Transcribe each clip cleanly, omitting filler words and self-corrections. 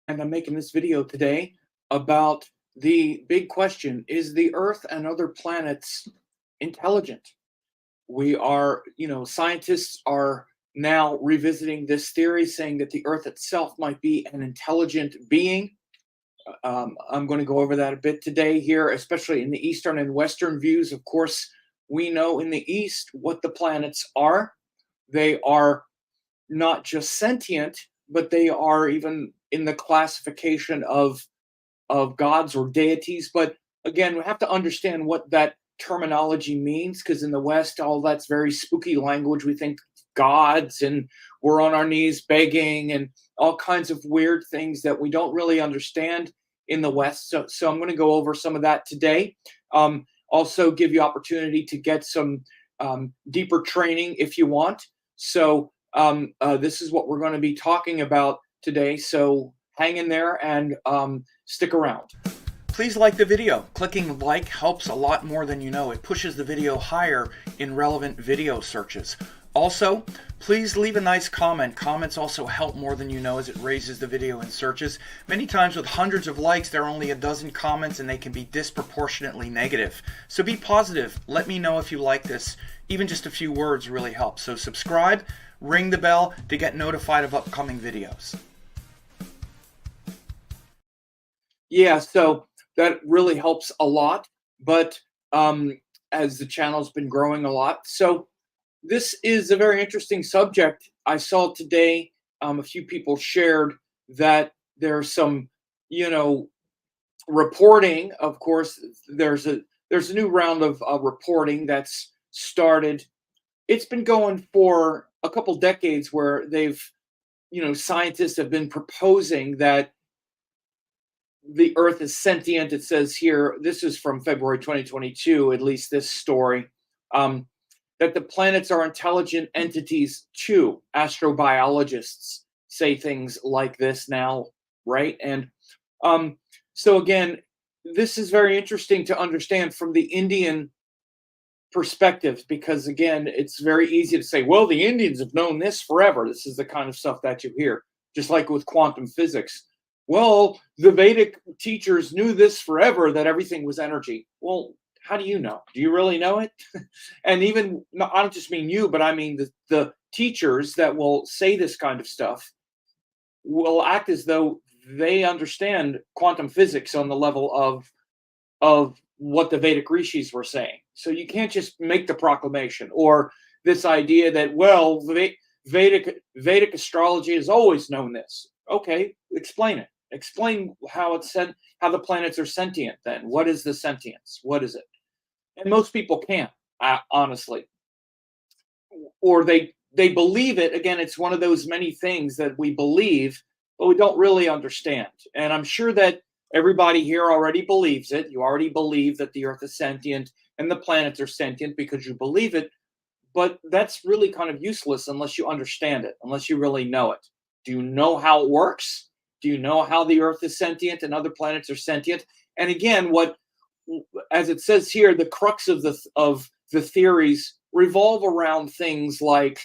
And I'm making this video today about the big question: is the Earth and other planets intelligent? We are, scientists are now revisiting this theory, saying that the Earth itself might be an intelligent being. I'm going to go over that a bit today here, especially in the Eastern and Western views. Of course, we know in the East what the planets are. They are not just sentient, but they are even in the classification of gods or deities. But again, we have to understand what that terminology means, because in the West, all that's very spooky language. We think gods and we're on our knees begging and all kinds of weird things that we don't really understand in the West. So I'm going to go over some of that today. Also, give you opportunity to get some deeper training if you want. So this is what we're going to be talking about today. So hang in there and stick around. Please like the video. Clicking like helps a lot more than you know. It pushes the video higher in relevant video searches. Also, please leave a nice comment. Comments also help more than you know, as it raises the video in searches. Many times with hundreds of likes, there are only a dozen comments and they can be disproportionately negative. So be positive. Let me know if you like this. Even just a few words really helps. So subscribe, ring the bell to get notified of upcoming videos. Yeah, so that really helps a lot. But as the channel's been growing a lot, so this is a very interesting subject. I saw today a few people shared that there's some, reporting. Of course, there's a new round of reporting that's started. It's been going for a couple decades, where they've, scientists have been proposing that the Earth is sentient. It says here, this is from February 2022, at least this story, that the planets are intelligent entities too. Astrobiologists say things like this now, right? And so again, this is very interesting to understand from the Indian perspective, because again, it's very easy to say, well, the Indians have known this forever. This is the kind of stuff that you hear, just like with quantum physics. Well, the Vedic teachers knew this forever, that everything was energy. Well, how do you know? Do you really know it? And even, I don't just mean you, but I mean the teachers that will say this kind of stuff will act as though they understand quantum physics on the level of what the Vedic rishis were saying. So you can't just make the proclamation, or this idea that, well, Vedic astrology has always known this. Okay, explain it. Explain how it's said, how the planets are sentient. Then what is the sentience? What is it? And most people can't, honestly, or they believe it. Again, it's one of those many things that we believe, but we don't really understand. And I'm sure that everybody here already believes it. You already believe that the Earth is sentient and the planets are sentient because you believe it. But that's really kind of useless unless you understand it, unless you really know it. Do you know how it works? Do you know how the Earth is sentient and other planets are sentient? And again, as it says here, the crux of the theories revolve around things like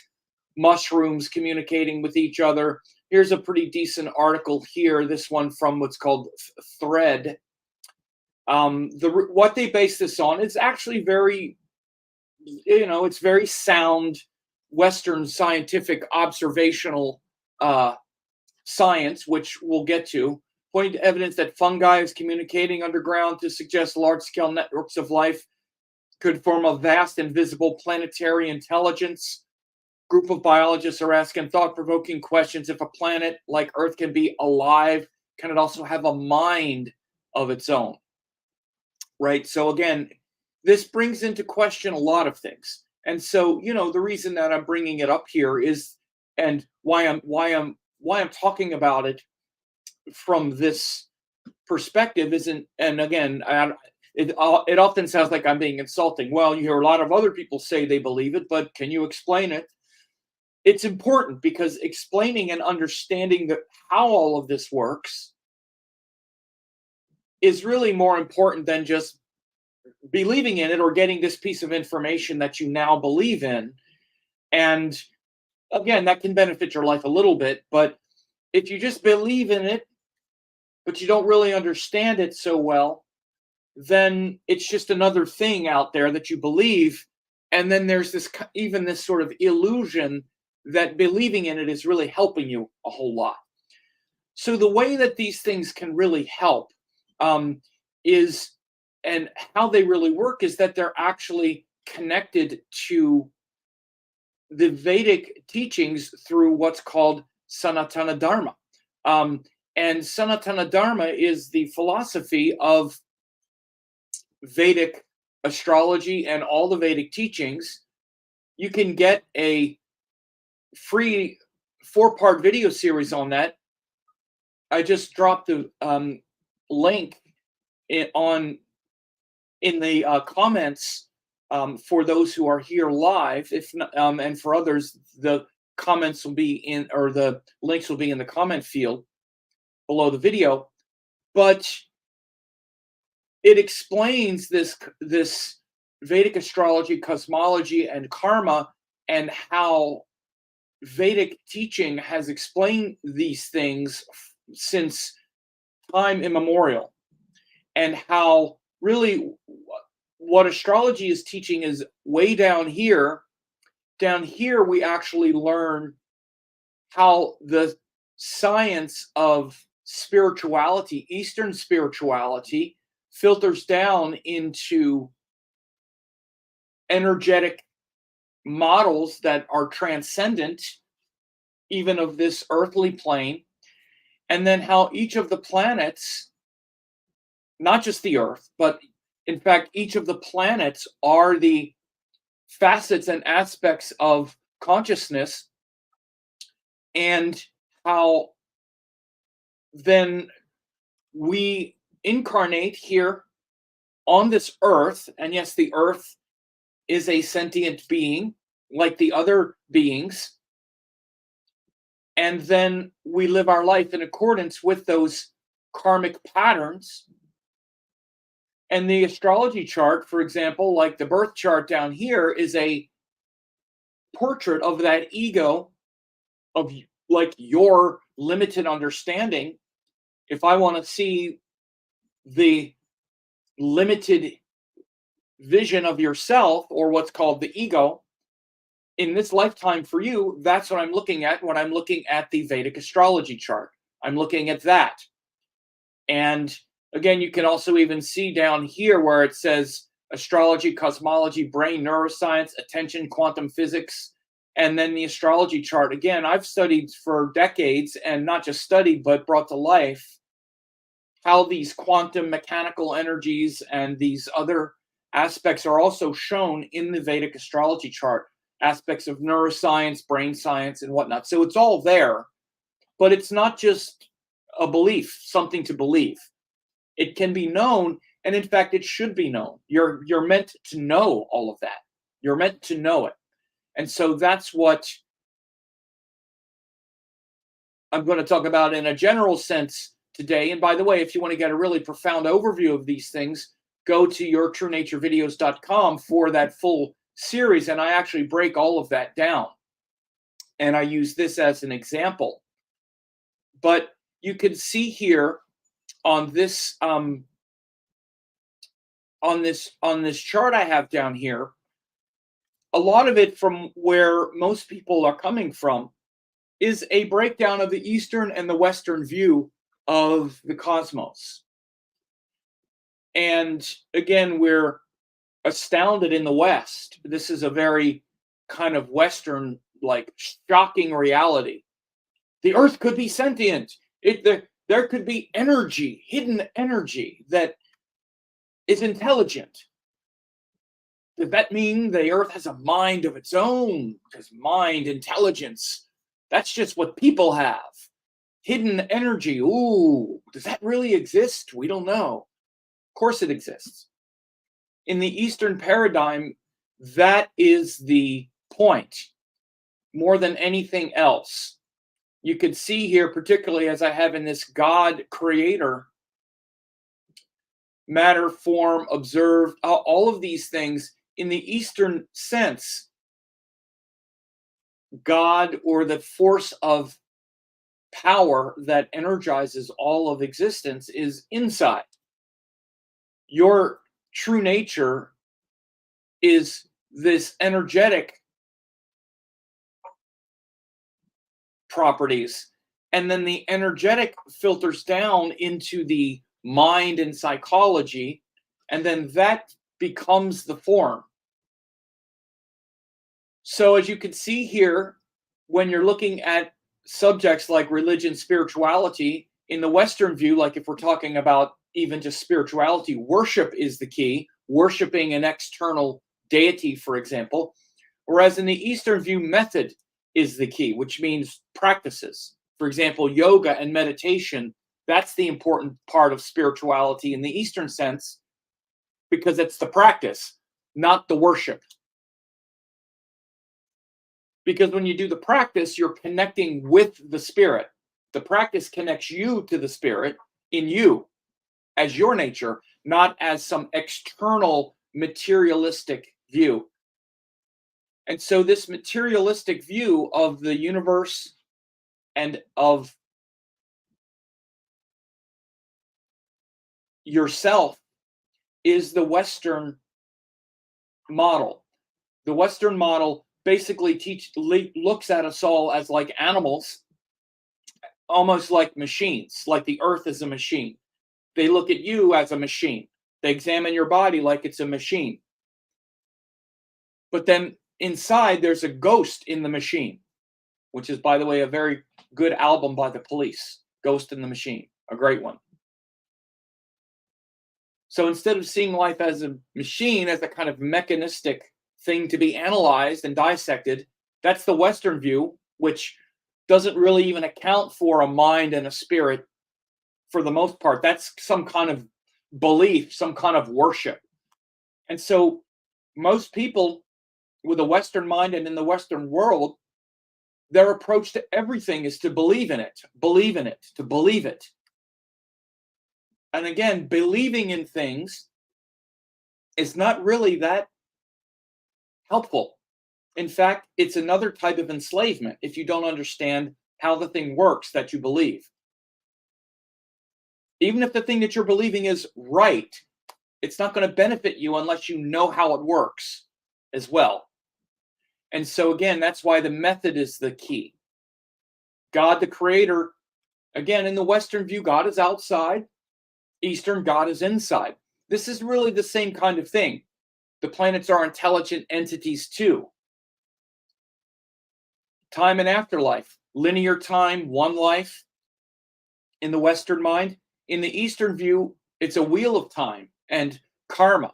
mushrooms communicating with each other. Here's a pretty decent article here. This one from what's called Thread. What they base this on is actually very, it's very sound Western scientific observational science, which we'll get to, pointing to evidence that fungi is communicating underground to suggest large-scale networks of life could form a vast invisible planetary intelligence. Group of biologists are asking thought-provoking questions. If a planet like Earth can be alive, can it also have a mind of its own? Right? So again, this brings into question a lot of things. And so, the reason that I'm bringing it up here is, and why I'm talking about it from this perspective isn't, and again, it often sounds like I'm being insulting. Well, you hear a lot of other people say they believe it, but can you explain it? It's important, because explaining and understanding how all of this works is really more important than just believing in it or getting this piece of information that you now believe in. And again, that can benefit your life a little bit, but if you just believe in it but you don't really understand it so well, then it's just another thing out there that you believe. And then there's even this sort of illusion that believing in it is really helping you a whole lot. So the way that these things can really help is, and how they really work, is that they're actually connected to the Vedic teachings through what's called Sanatana Dharma. And Sanatana Dharma is the philosophy of Vedic astrology and all the Vedic teachings. You can get a free 4-part video series on that. I just dropped the link in the comments for those who are here live. And for others, the comments will be in, or the links will be in the comment field below the video. But it explains this Vedic astrology, cosmology, and karma, and how Vedic teaching has explained these things since time immemorial, and how really what astrology is teaching is way down here. Down here, we actually learn how the science of spirituality, Eastern spirituality, filters down into energetic models that are transcendent even of this earthly plane, and then how each of the planets, not just the Earth, but in fact each of the planets, are the facets and aspects of consciousness, and how then we incarnate here on this Earth. And yes, the Earth is a sentient being like the other beings, and then we live our life in accordance with those karmic patterns. And the astrology chart, for example, like the birth chart down here, is a portrait of that ego, of like your limited understanding. If I want to see the limited vision of yourself, or what's called the ego, in this lifetime for you, that's what I'm looking at when I'm looking at the Vedic astrology chart. I'm looking at that. And again, you can also even see down here where it says astrology, cosmology, brain, neuroscience, attention, quantum physics, and then the astrology chart. Again, I've studied for decades, and not just studied, but brought to life how these quantum mechanical energies and these other aspects are also shown in the Vedic astrology chart. Aspects of neuroscience, brain science, and whatnot. So it's all there, but it's not just a belief, something to believe. It can be known, and in fact, it should be known. You're meant to know all of that. You're meant to know it. And so that's what I'm going to talk about in a general sense today. And by the way, if you want to get a really profound overview of these things, go to yourtrueNatureVideos.com for that full series, and I actually break all of that down, and I use this as an example. But you can see here on this chart I have down here, a lot of it from where most people are coming from is a breakdown of the Eastern and the Western view of the cosmos. And again, we're astounded in the West. This is a very kind of Western, like, shocking reality. The Earth could be sentient. There could be energy, hidden energy, that is intelligent. Does that mean the Earth has a mind of its own? Because mind, intelligence, that's just what people have. Hidden energy, ooh, does that really exist? We don't know. Of course it exists. In the Eastern paradigm, that is the point more than anything else. You could see here, particularly as I have in this God creator, matter, form, observed, all of these things in the Eastern sense. God, or the force of power that energizes all of existence is inside. Your true nature is this energetic properties, and then the energetic filters down into the mind and psychology, and then that becomes the form. So as you can see here, when you're looking at subjects like religion, spirituality, in the Western view, like if we're talking about even just spirituality, worship is the key, worshiping an external deity, for example. Whereas in the Eastern view, method is the key, which means practices. For example, yoga and meditation, that's the important part of spirituality in the Eastern sense, because it's the practice, not the worship. Because when you do the practice, you're connecting with the spirit. The practice connects you to the spirit in you as your nature, not as some external materialistic view. And so this materialistic view of the universe and of yourself is the Western model. The Western model basically looks at us all as like animals, almost like machines, like the earth is a machine. They look at you as a machine. They examine your body like it's a machine. But then inside, there's a ghost in the machine, which is, by the way, a very good album by the Police, Ghost in the Machine, a great one. So instead of seeing life as a machine, as a kind of mechanistic thing to be analyzed and dissected, that's the Western view, which doesn't really even account for a mind and a spirit for the most part. That's some kind of belief, some kind of worship. And so most people with a Western mind and in the Western world, their approach to everything is to believe in it, to believe it. And again, believing in things is not really that helpful. In fact, it's another type of enslavement if you don't understand how the thing works that you believe. Even if the thing that you're believing is right, it's not going to benefit you unless you know how it works as well. And so again, that's why the method is the key. God, the creator, again, in the Western view, God is outside. Eastern, God is inside. This is really the same kind of thing. The planets are intelligent entities too. Time and afterlife, linear time, one life in the Western mind. In the Eastern view, it's a wheel of time and karma.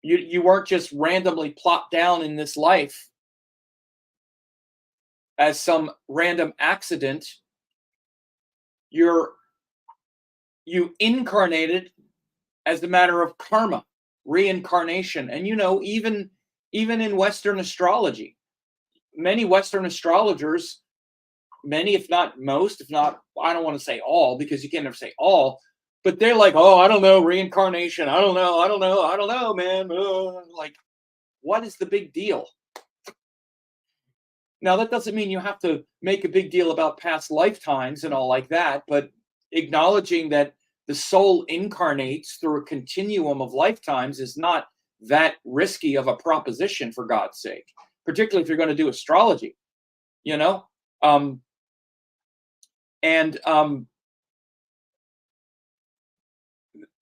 You weren't just randomly plopped down in this life as some random accident. You incarnated as a matter of karma, reincarnation. And even in Western astrology, many Western astrologers, many, if not most, if not, I don't want to say all, because you can never say all, but they're like, oh, I don't know, reincarnation. I don't know, man. Like, what is the big deal? Now, that doesn't mean you have to make a big deal about past lifetimes and all like that, but acknowledging that the soul incarnates through a continuum of lifetimes is not that risky of a proposition, for God's sake, particularly if you're going to do astrology,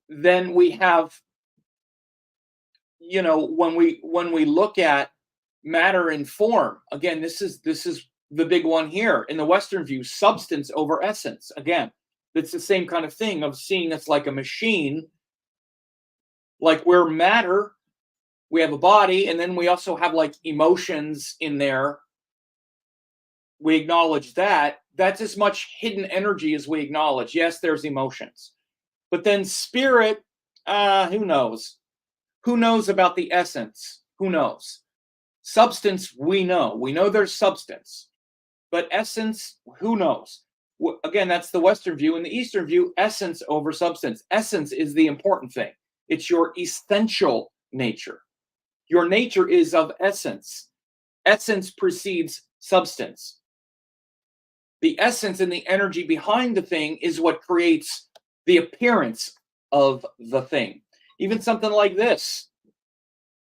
then we have, when we look at matter and form, again, this is the big one here in the Western view, substance over essence. Again, it's the same kind of thing of seeing us like a machine, like we're matter. We have a body, and then we also have like emotions in there. We acknowledge that. That's as much hidden energy as we acknowledge. Yes, there's emotions. But then spirit, who knows? Who knows about the essence? Who knows? Substance, we know. We know there's substance. But essence, who knows? Again, that's the Western view. In the Eastern view, essence over substance. Essence is the important thing. It's your essential nature. Your nature is of essence. Essence precedes substance. The essence and the energy behind the thing is what creates the appearance of the thing. Even something like this.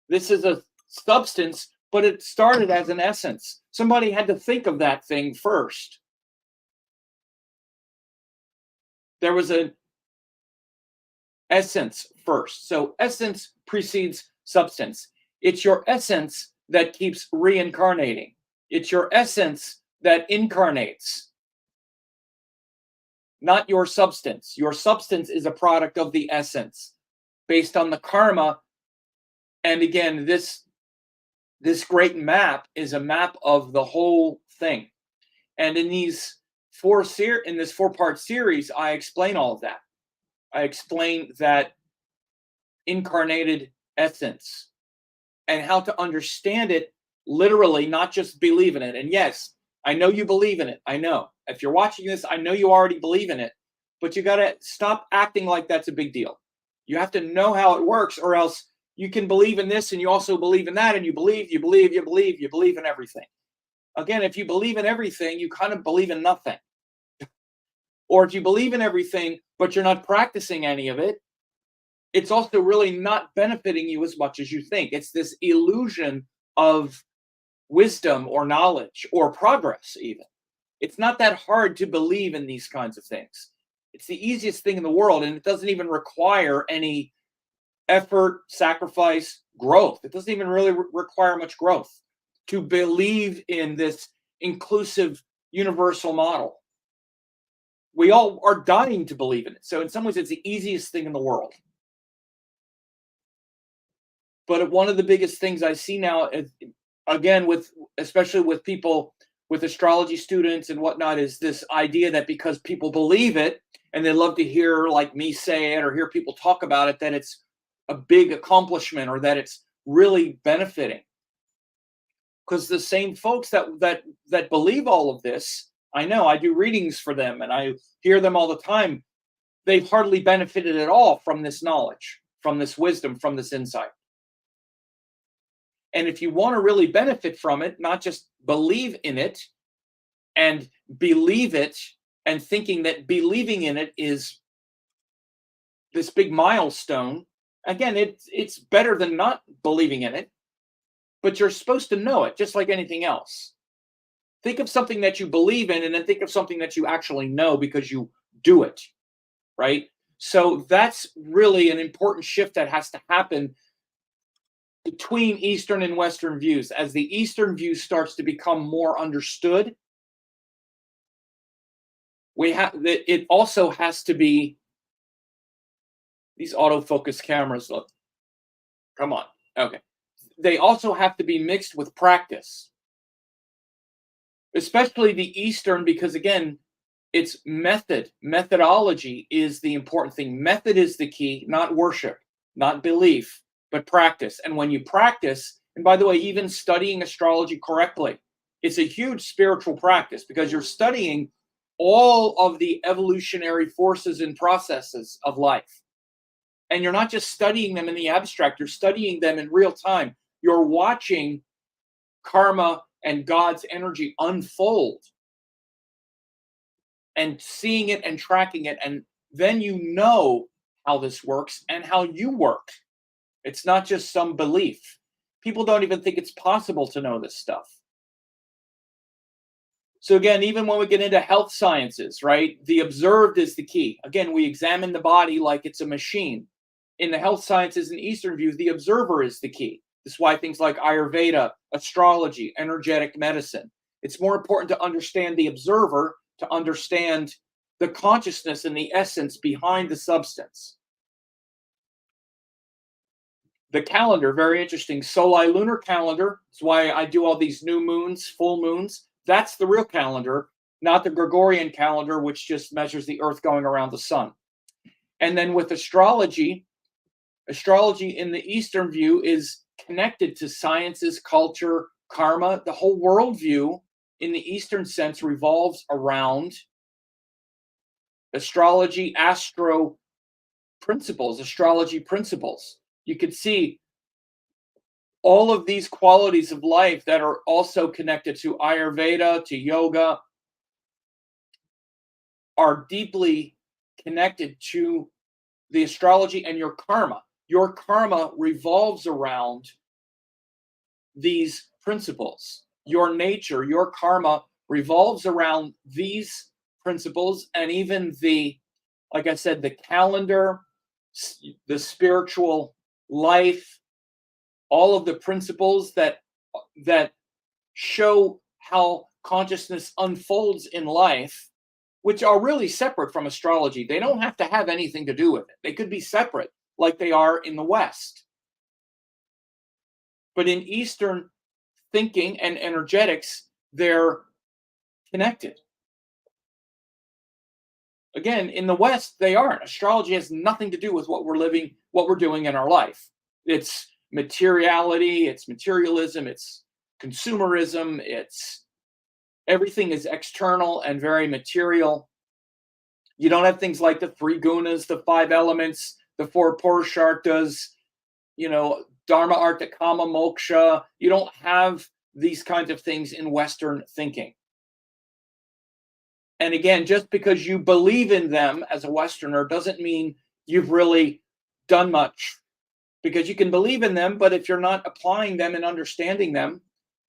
This is a substance, but it started as an essence. Somebody had to think of that thing first. There was an essence first. So essence precedes substance. It's your essence that keeps reincarnating. It's your essence that incarnates, not your substance. Your substance is a product of the essence based on the karma. And again, this great map is a map of the whole thing. And in this 4-part series, I explain all of that. I explain that incarnated essence and how to understand it literally, not just believe in it. And yes, I know you believe in it. I know. If you're watching this, I know you already believe in it. But you got to stop acting like that's a big deal. You have to know how it works, or else you can believe in this and you also believe in that, and you believe in everything. Again, if you believe in everything, you kind of believe in nothing. Or if you believe in everything, but you're not practicing any of it, it's also really not benefiting you as much as you think. It's this illusion of wisdom or knowledge or progress, even. It's not that hard to believe in these kinds of things. It's the easiest thing in the world, and it doesn't even require any effort, sacrifice, growth. It doesn't even really require much growth to believe in this inclusive universal model. We all are dying to believe in it. So in some ways, it's the easiest thing in the world. But one of the biggest things I see now, again, especially with people, with astrology students and whatnot, is this idea that because people believe it and they love to hear like me say it or hear people talk about it, that it's a big accomplishment or that it's really benefiting. Because the same folks that believe all of this, I know I do readings for them and I hear them all the time. They've hardly benefited at all from this knowledge, from this wisdom, from this insight. And if you want to really benefit from it, not just believe in it and believe it and thinking that believing in it is this big milestone, again, it's better than not believing in it, but you're supposed to know it just like anything else. Think of something that you believe in and then think of something that you actually know because you do it, right? So that's really an important shift that has to happen between Eastern and Western views. As the Eastern view starts to become more understood, it also has to be these autofocus cameras. Look, come on, okay. They also have to be mixed with practice, especially the Eastern, because again, it's methodology is the important thing. Method is the key, not worship, not belief, but practice. And when you practice, and by the way, even studying astrology correctly, it's a huge spiritual practice because you're studying all of the evolutionary forces and processes of life. And you're not just studying them in the abstract, you're studying them in real time. You're watching karma and God's energy unfold and seeing it and tracking it. And then you know how this works and how you work. It's not just some belief. People don't even think it's possible to know this stuff. So again, even when we get into health sciences, right, the observed is the key. Again, we examine the body like it's a machine. In the health sciences and Eastern view, the observer is the key. This is why things like Ayurveda, astrology, energetic medicine, it's more important to understand the observer, to understand the consciousness and the essence behind the substance. The calendar, very interesting. Soli lunar calendar. That's why I do all these new moons, full moons. That's the real calendar, not the Gregorian calendar, which just measures the earth going around the sun. And then with astrology in the Eastern view is connected to sciences, culture, karma. The whole worldview in the Eastern sense revolves around astrology, astrology principles. You could see all of these qualities of life that are also connected to Ayurveda, to yoga, are deeply connected to the astrology and your karma. Your karma revolves around these principles. Your nature, your karma revolves around these principles, and even like I said, the calendar, the spiritual life, all of the principles that show how consciousness unfolds in life, which are really separate from astrology. They don't have to have anything to do with it. They could be separate, like they are in the West. But in Eastern thinking and energetics, they're connected. Again, in the West, they aren't. Astrology has nothing to do with what we're doing in our life. It's materiality, it's materialism, it's consumerism, it's everything is external and very material. You don't have things like the three gunas, the five elements, the four purusharthas, Dharma, Artha, Kama, Moksha. You don't have these kinds of things in Western thinking. And again, just because you believe in them as a Westerner doesn't mean you've really done much. Because you can believe in them, but if you're not applying them and understanding them,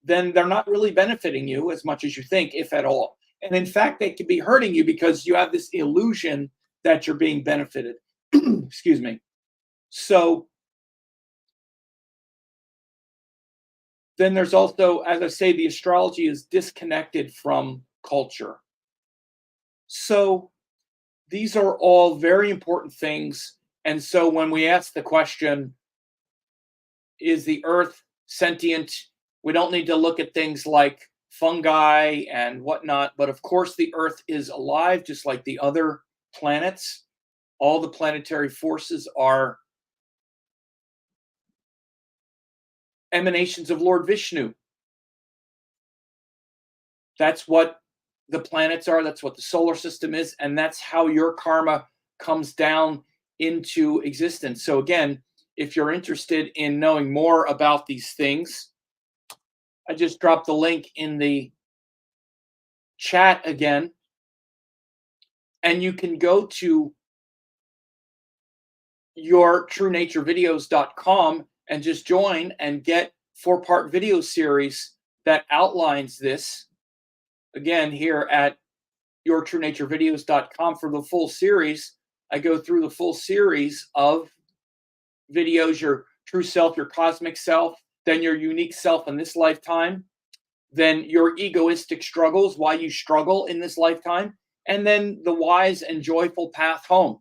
then they're not really benefiting you as much as you think, if at all. And in fact, they could be hurting you because you have this illusion that you're being benefited. Excuse me. So then there's also, as I say, the astrology is disconnected from culture. So these are all very important things. And so when we ask the question, is the Earth sentient? We don't need to look at things like fungi and whatnot, but of course the Earth is alive, just like the other planets. All the planetary forces are emanations of Lord Vishnu. That's what the planets are, that's what the solar system is, and that's how your karma comes down into existence. So again, if you're interested in knowing more about these things, I just dropped the link in the chat again, and you can go to yourtruenaturevideos.com and just join and get 4-part video series that outlines this. Again, here at yourtruenaturevideos.com for the full series. I go through the full series of videos, your true self, your cosmic self, then your unique self in this lifetime, then your egoistic struggles, why you struggle in this lifetime, and then the wise and joyful path home.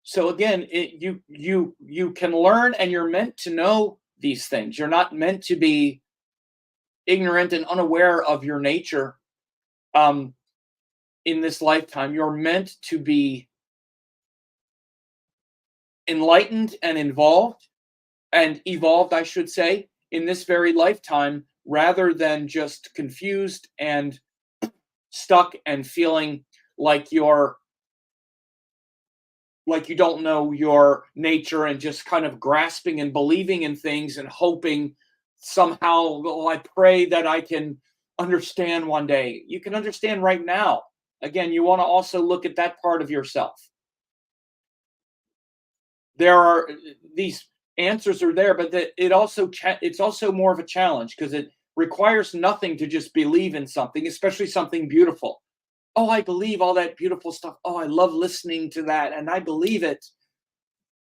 So again, you can learn, and you're meant to know these things. You're not meant to be ignorant and unaware of your nature in this lifetime. You're meant to be enlightened and evolved, I should say, in this very lifetime, rather than just confused and stuck and feeling like you don't know your nature and just kind of grasping and believing in things and hoping somehow, well, I pray that I can understand one day. You can understand right now. Again, you want to also look at that part of yourself. These answers are there, but it's also more of a challenge because it requires nothing to just believe in something, especially something beautiful. Oh, I believe all that beautiful stuff. Oh, I love listening to that, and I believe it.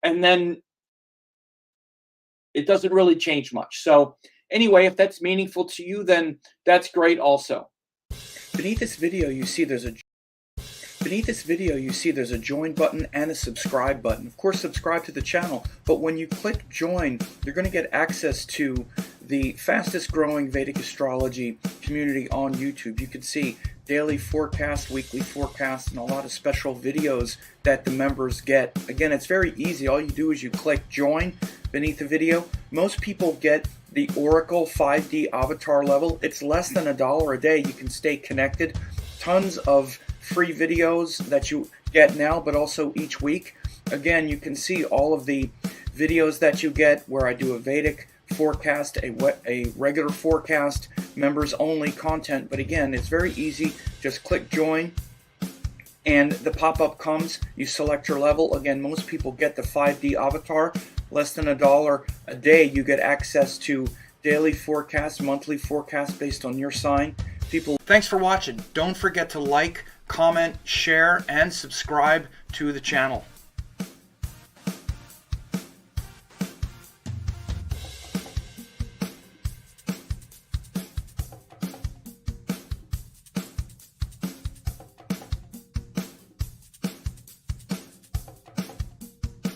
And then it doesn't really change much. So anyway, if that's meaningful to you, then that's great also. Beneath this video, you see there's a join button and a subscribe button. Of course, subscribe to the channel, but when you click join, you're going to get access to the fastest growing Vedic astrology community on YouTube. You can see daily forecast, weekly forecast, and a lot of special videos that the members get. Again, it's very easy. All you do is you click join beneath the video. Most people get the Oracle 5D avatar level. It's less than $1 a day. You can stay connected. Tons of free videos that you get now, but also each week. Again, you can see all of the videos that you get where I do a Vedic forecast, a regular forecast, members only content. But again, it's very easy. Just click join and the pop-up comes, you select your level. Again, most people get the 5D avatar, less than $1 a day. You get access to daily forecasts, monthly forecasts based on your sign. Thanks for watching. Don't forget to like, comment, share, and subscribe to the channel.